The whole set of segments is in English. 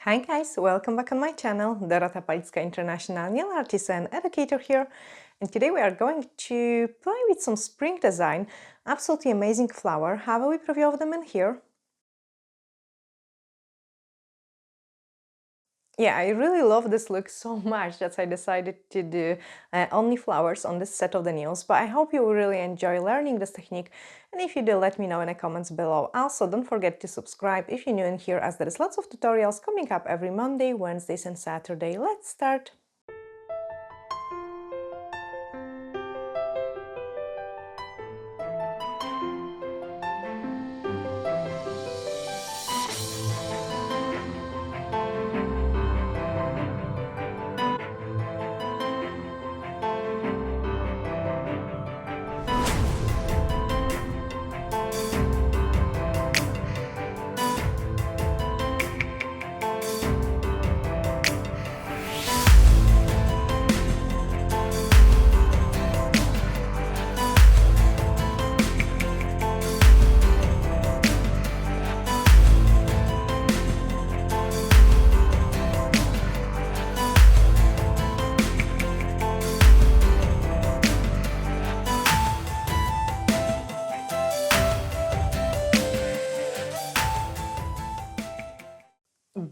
Hi guys, welcome back on my channel. Dorota Palicka, international nail artist and educator here. And today we are going to play with some spring design. Absolutely amazing flower. Have a wee preview of them in here. Yeah, I really love this look so much that I decided to do only flowers on this set of the nails. But I hope you will really enjoy learning this technique. And if you do, let me know in the comments below. Also, don't forget to subscribe if you're new in here, as there is lots of tutorials coming up every Monday, Wednesdays and Saturday. Let's start!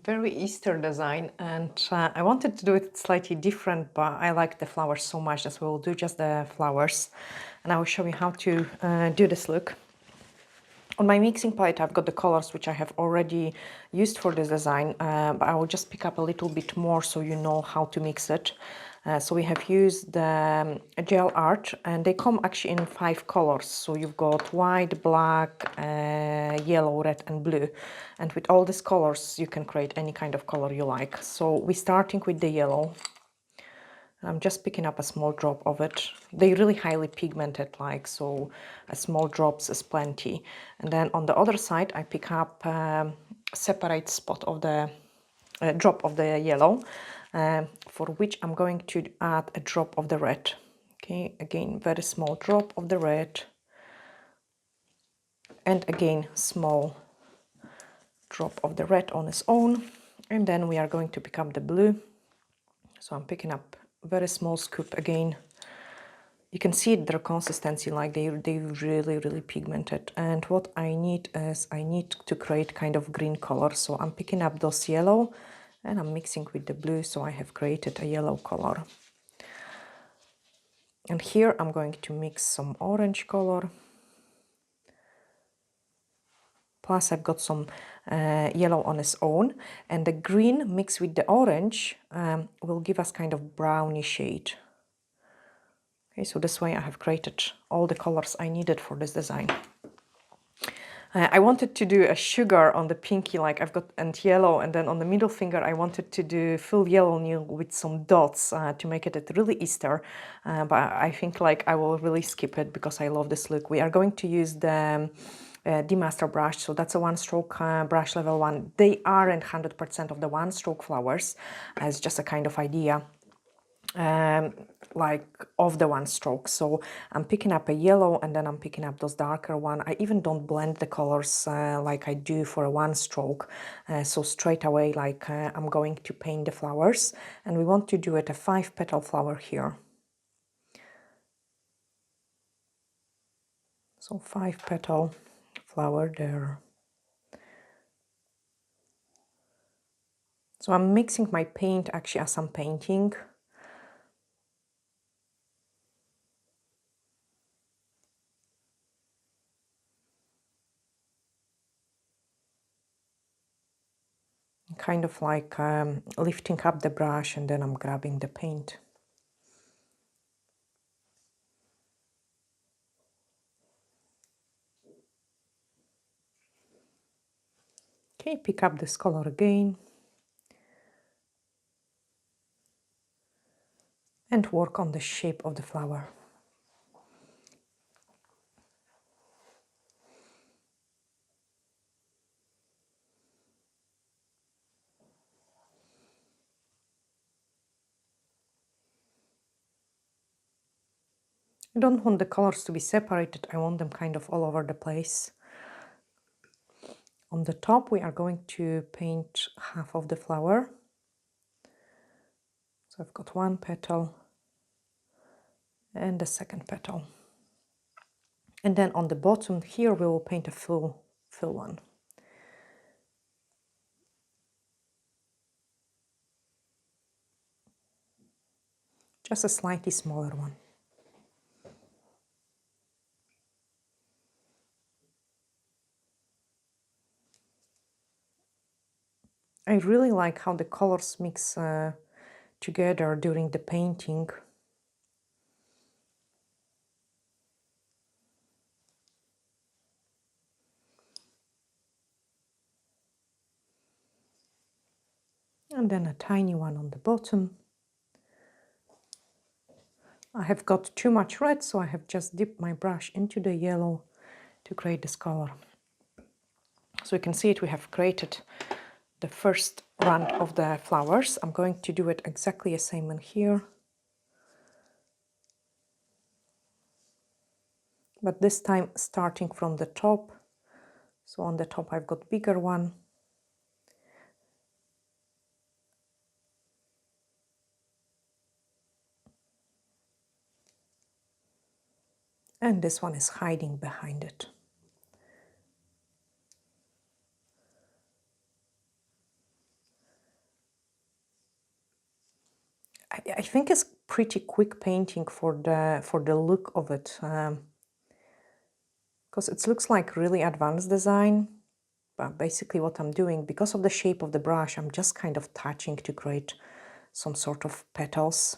Very Easter design, and I wanted to do it slightly different, but I like the flowers so much that we will do just the flowers, and I will show you how to do this look. On my mixing palette I've got the colors which I have already used for this design, but I will just pick up a little bit more so you know how to mix it. So we have used the gel art, and they come actually in 5 colors. So you've got white, black, yellow, red and blue. And with all these colors you can create any kind of color you like. So we're starting with the yellow. I'm just picking up a small drop of it. They're really highly pigmented, so a small drops is plenty. And then on the other side, I pick up a separate spot of the drop of the yellow, for which I'm going to add a drop of the red. Okay, again, very small drop of the red. And again, small drop of the red on its own. And then we are going to pick up the blue. So I'm picking up very small scoop again. You can see their consistency, they really pigmented. And what I need is I need to create kind of green color. So I'm picking up those yellow and I'm mixing with the blue, so I have created a yellow color. And here I'm going to mix some orange color. Plus I've got some yellow on its own, and the green mixed with the orange will give us kind of browny shade. Okay, so this way I have created all the colors I needed for this design. I wanted to do a sugar on the pinky, I've got and yellow, and then on the middle finger I wanted to do full yellow nail with some dots to make it really Easter. But I think I will really skip it because I love this look. We are going to use the Master brush, so that's a one-stroke brush level 1. They aren't 100% of the one-stroke flowers, it's just a kind of idea. Of the one stroke. So I'm picking up a yellow and then I'm picking up those darker one. I even don't blend the colors like I do for a one stroke. So straight away I'm going to paint the flowers, and we want to do it a 5-petal flower here. So 5-petal flower there. So I'm mixing my paint actually as I'm painting. Kind of lifting up the brush, and then I'm grabbing the paint. Okay, pick up this color again and work on the shape of the flower. I don't want the colors to be separated, I want them kind of all over the place. On the top we are going to paint half of the flower. So I've got one petal and the second petal. And then on the bottom here we will paint a full one. Just a slightly smaller one. I really like how the colors mix together during the painting. And then a tiny one on the bottom. I have got too much red, so I have just dipped my brush into the yellow to create this color. So you can see it, we have created the first round of the flowers. I'm going to do it exactly the same in here. But this time starting from the top. So on the top I've got bigger one. And this one is hiding behind it. I think it's pretty quick painting for the look of it, because it looks like really advanced design. But basically what I'm doing, because of the shape of the brush, I'm just kind of touching to create some sort of petals.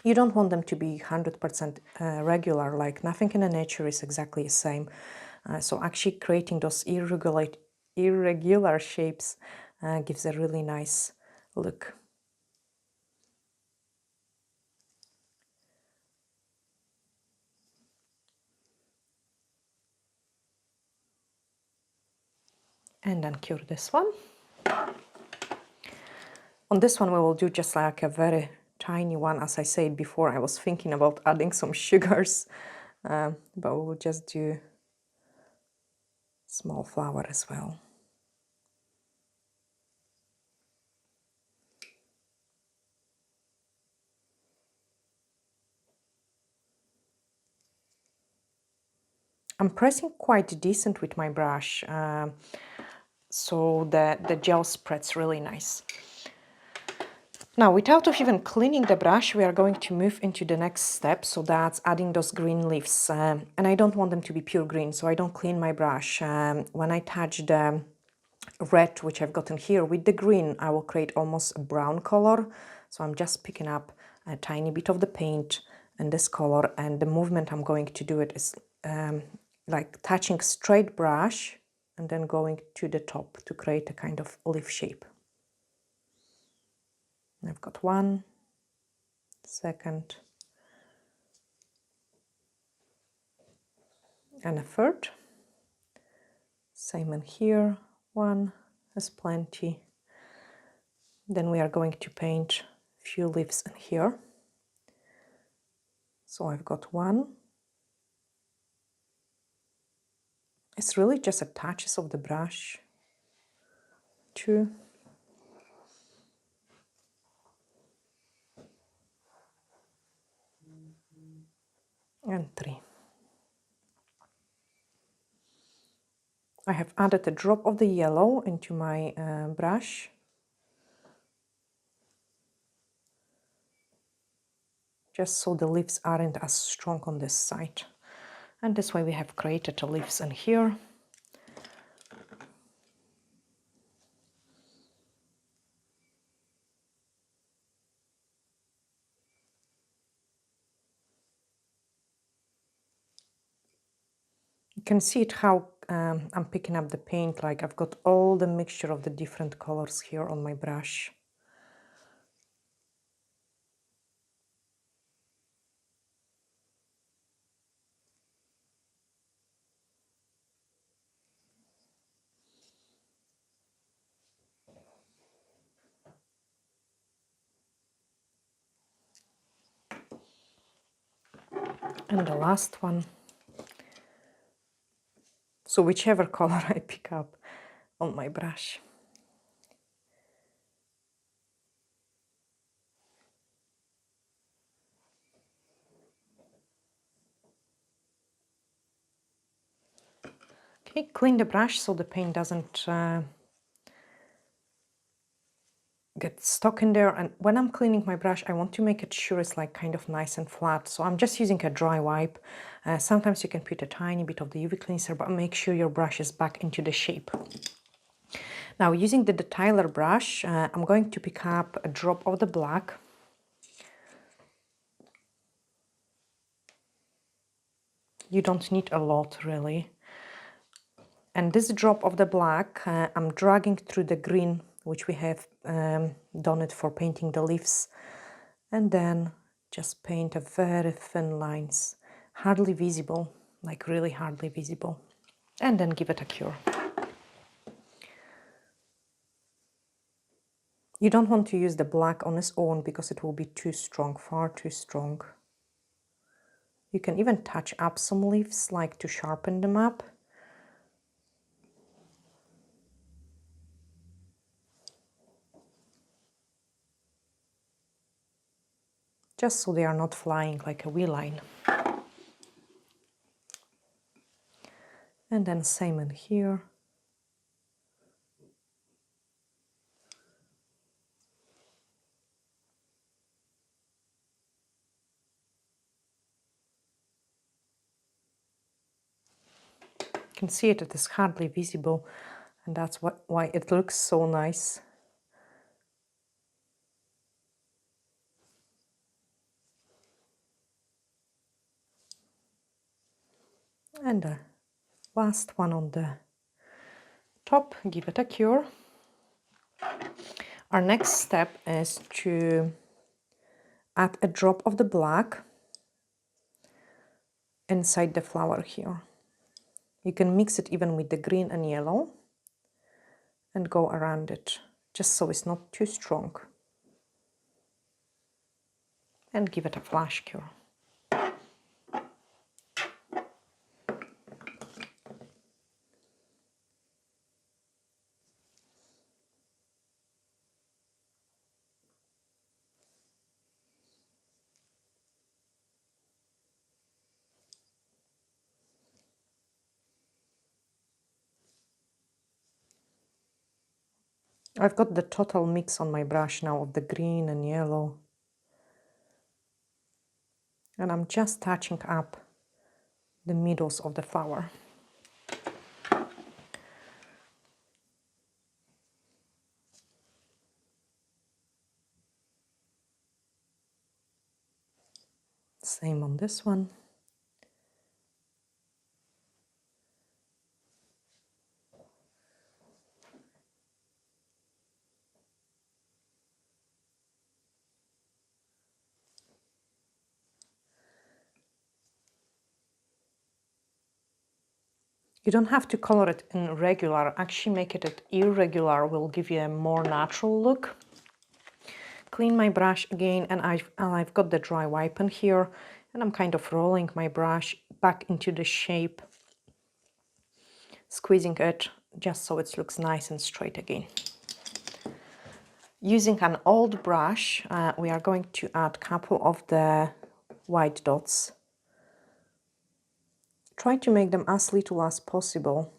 You don't want them to be 100% regular, like nothing in the nature is exactly the same. So actually creating those irregular shapes gives a really nice look. And then cure this one. On this one we will do just like a very tiny one. As I said before, I was thinking about adding some sugars, but we will just do small flower as well. I'm pressing quite decent with my brush, so the gel spreads really nice. Now, without even cleaning the brush, we are going to move into the next step, so that's adding those green leaves. And I don't want them to be pure green, so I don't clean my brush. When I touch the red, which I've gotten here, with the green, I will create almost a brown color. So I'm just picking up a tiny bit of the paint in this color, and the movement I'm going to do it is like touching straight brush and then going to the top to create a kind of leaf shape. I've got one, second, and a third. Same in here, one is plenty. Then we are going to paint a few leaves in here. So I've got one. It's really just a touches of the brush. Two. And three. I have added a drop of the yellow into my brush. Just so the leaves aren't as strong on this side. And this way we have created the leaves in here. You can see it how I'm picking up the paint, like I've got all the mixture of the different colors here on my brush. And the last one. So whichever color I pick up, on my brush. Okay, clean the brush so the paint doesn't get stuck in there. And when I'm cleaning my brush, I want to make it sure it's like kind of nice and flat. So I'm just using a dry wipe. Sometimes you can put a tiny bit of the UV cleanser, but make sure your brush is back into the shape. Now, using the detailer brush, I'm going to pick up a drop of the black. You don't need a lot, really. And this drop of the black, I'm dragging through the green, which we have done it for painting the leaves. And then just paint a very thin lines, hardly visible, like really hardly visible. And then give it a cure. You don't want to use the black on its own because it will be too strong, far too strong. You can even touch up some leaves, like to sharpen them up. Just so they are not flying like a wee line. And then same in here. You can see it is hardly visible, and that's why it looks so nice. And the last one on the top, give it a cure. Our next step is to add a drop of the black inside the flower here. You can mix it even with the green and yellow and go around it, just so it's not too strong. And give it a flash cure. I've got the total mix on my brush now of the green and yellow. And I'm just touching up the middles of the flower. Same on this one. You don't have to color it in regular. Actually, make it irregular will give you a more natural look. Clean my brush again, and I've got the dry wipe in here, and I'm kind of rolling my brush back into the shape, squeezing it just so it looks nice and straight again. Using an old brush, we are going to add a couple of the white dots. Try to make them as little as possible.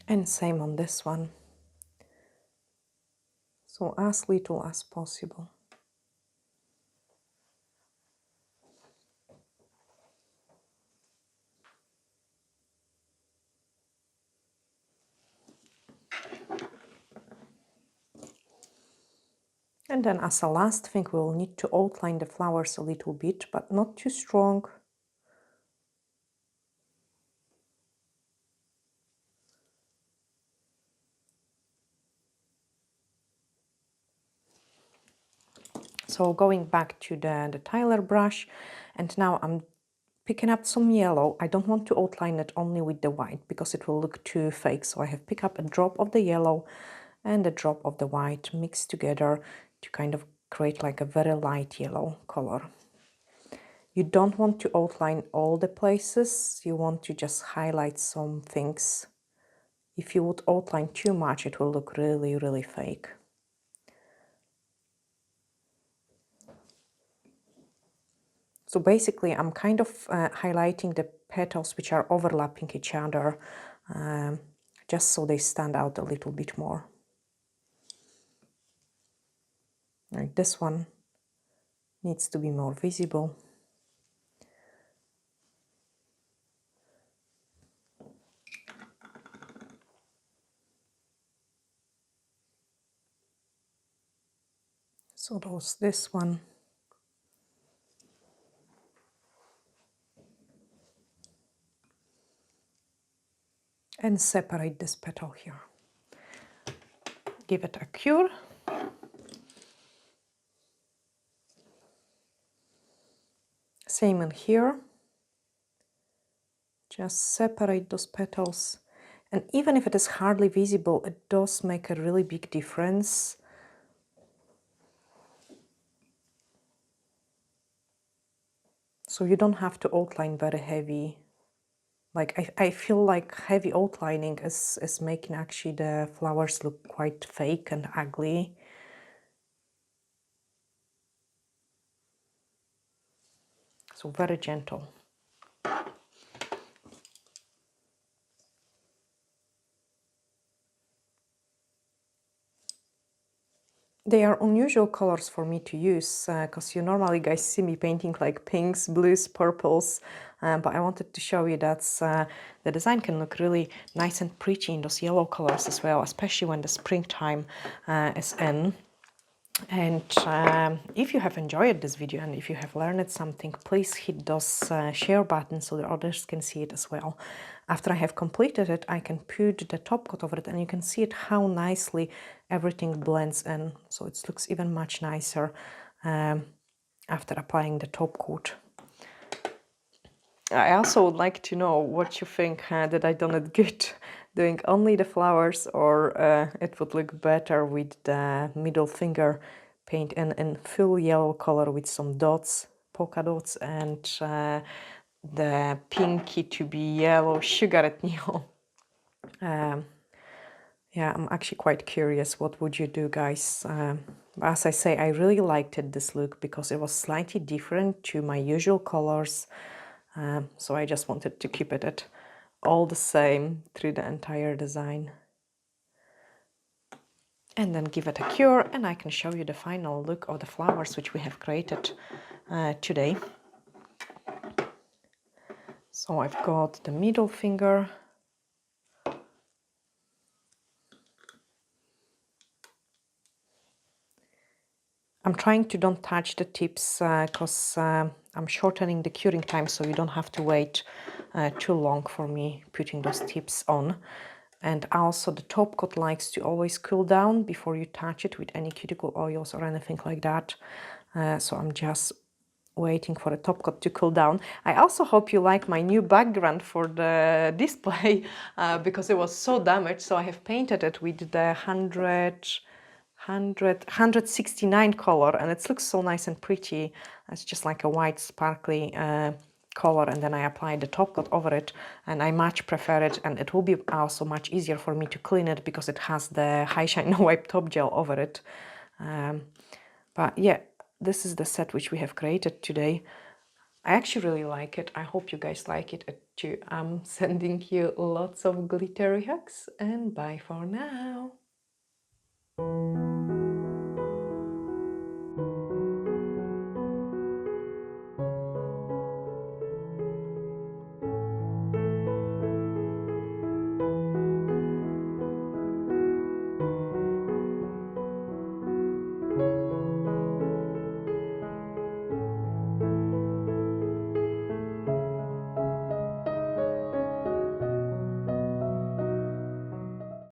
And same on this one. So as little as possible. And then as a last thing, we'll need to outline the flowers a little bit, but not too strong. So going back to the Tyler brush, and now I'm picking up some yellow. I don't want to outline it only with the white because it will look too fake. So I have picked up a drop of the yellow and a drop of the white mixed together to kind of create like a very light yellow color. You don't want to outline all the places, you want to just highlight some things. If you would outline too much, it will look really, really fake. So basically, I'm kind of highlighting the petals which are overlapping each other, just so they stand out a little bit more. Like this one needs to be more visible. So does this one. And separate this petal here. Give it a cure. Same in here. Just separate those petals. And even if it is hardly visible, it does make a really big difference. So you don't have to outline very heavy. Like I feel like heavy outlining is making actually the flowers look quite fake and ugly. So very gentle. They are unusual colors for me to use because you normally guys see me painting like pinks, blues, purples, but I wanted to show you that the design can look really nice and pretty in those yellow colors as well, especially when the springtime is in. And if you have enjoyed this video and if you have learned something, please hit those share buttons so that others can see it as well. After I have completed it, I can put the top coat over it and you can see it how nicely everything blends in. So it looks even much nicer after applying the top coat. I also would like to know what you think, that I done it good doing only the flowers, or it would look better with the middle finger paint in full yellow color with some dots, polka dots, and the pinky to be yellow sugar nail. Yeah, I'm actually quite curious. What would you do, guys? As I say, I really liked this look because it was slightly different to my usual colors. So I just wanted to keep it all the same through the entire design. And then give it a cure, and I can show you the final look of the flowers which we have created today. So I've got the middle finger. I'm trying to don't touch the tips because I'm shortening the curing time, so you don't have to wait too long for me putting those tips on. And also the top coat likes to always cool down before you touch it with any cuticle oils or anything like that. So I'm just waiting for the top coat to cool down. I also hope you like my new background for the display because it was so damaged. So I have painted it with the 169 color, and it looks so nice and pretty. It's just like a white sparkly color, and then I applied the top coat over it, and I much prefer it, and it will be also much easier for me to clean it because it has the high shine no wipe top gel over it. But yeah, this is the set which we have created today. I actually really like it. I hope you guys like it too. I'm sending you lots of glittery hugs, and bye for now.